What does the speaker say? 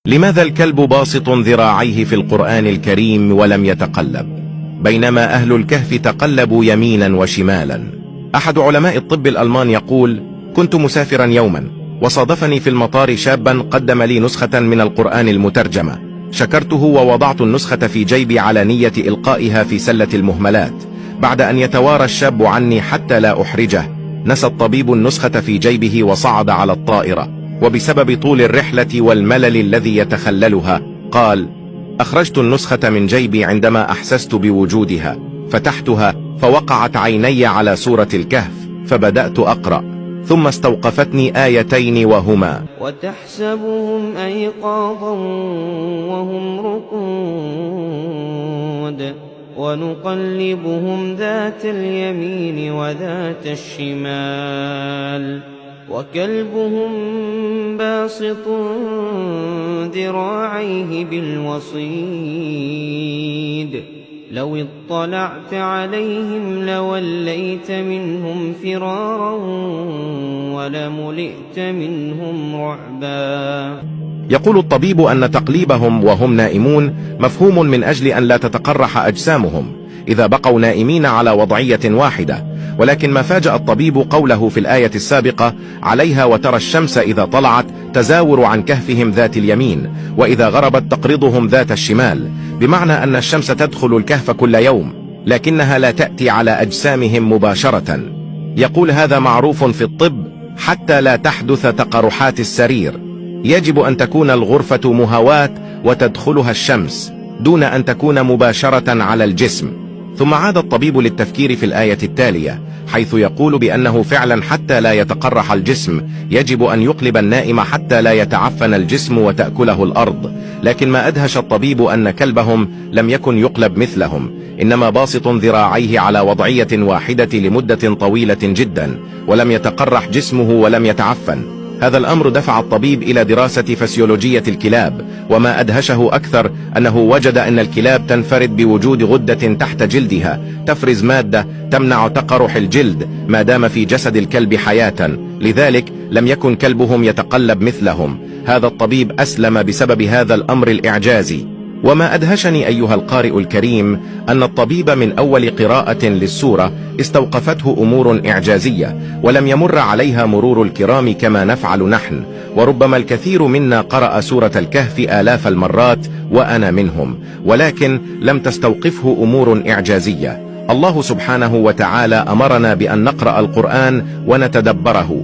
لماذا الكلب باسط ذراعيه في القرآن الكريم ولم يتقلب، بينما أهل الكهف تقلبوا يمينا وشمالا؟ أحد علماء الطب الألمان يقول: كنت مسافرا يوما، وصادفني في المطار شابا قدم لي نسخة من القرآن المترجمة. شكرته ووضعت النسخة في جيبي على نية إلقائها في سلة المهملات. بعد أن يتوارى الشاب عني حتى لا أحرجه، نسى الطبيب النسخة في جيبه وصعد على الطائرة، وبسبب طول الرحلة والملل الذي يتخللها قال: أخرجت النسخة من جيبي عندما أحسست بوجودها، فتحتها فوقعت عيني على سورة الكهف، فبدأت أقرأ، ثم استوقفتني آيتين وهما: وتحسبهم أيقاظا وهم رقود ونقلبهم ذات اليمين وذات الشمال وكلبهم باسط ذراعيه بالوصيد لو اطلعت عليهم لوليت منهم فرارا ولملئت منهم رعبا. يقول الطبيب أن تقليبهم وهم نائمون مفهوم من أجل أن لا تتقرح أجسامهم إذا بقوا نائمين على وضعية واحدة، ولكن ما فاجأ الطبيب قوله في الآية السابقة: عليها وترى الشمس إذا طلعت تزاور عن كهفهم ذات اليمين، وإذا غربت تقرضهم ذات الشمال، بمعنى أن الشمس تدخل الكهف كل يوم، لكنها لا تأتي على أجسامهم مباشرة. يقول: هذا معروف في الطب حتى لا تحدث تقرحات السرير، يجب أن تكون الغرفة مهواة وتدخلها الشمس دون أن تكون مباشرة على الجسم. ثم عاد الطبيب للتفكير في الآية التالية، حيث يقول بأنه فعلا حتى لا يتقرح الجسم يجب أن يقلب النائم حتى لا يتعفن الجسم وتأكله الأرض. لكن ما أدهش الطبيب أن كلبهم لم يكن يقلب مثلهم، إنما باسط ذراعيه على وضعية واحدة لمدة طويلة جدا، ولم يتقرح جسمه ولم يتعفن. هذا الأمر دفع الطبيب إلى دراسة فسيولوجية الكلاب، وما أدهشه أكثر أنه وجد أن الكلاب تنفرد بوجود غدة تحت جلدها تفرز مادة تمنع تقرح الجلد ما دام في جسد الكلب حياة، لذلك لم يكن كلبهم يتقلب مثلهم. هذا الطبيب أسلم بسبب هذا الأمر الإعجازي. وما أدهشني أيها القارئ الكريم أن الطبيب من أول قراءة للسورة استوقفته أمور إعجازية ولم يمر عليها مرور الكرام كما نفعل نحن، وربما الكثير منا قرأ سورة الكهف آلاف المرات وأنا منهم، ولكن لم تستوقفه أمور إعجازية. الله سبحانه وتعالى أمرنا بأن نقرأ القرآن ونتدبره،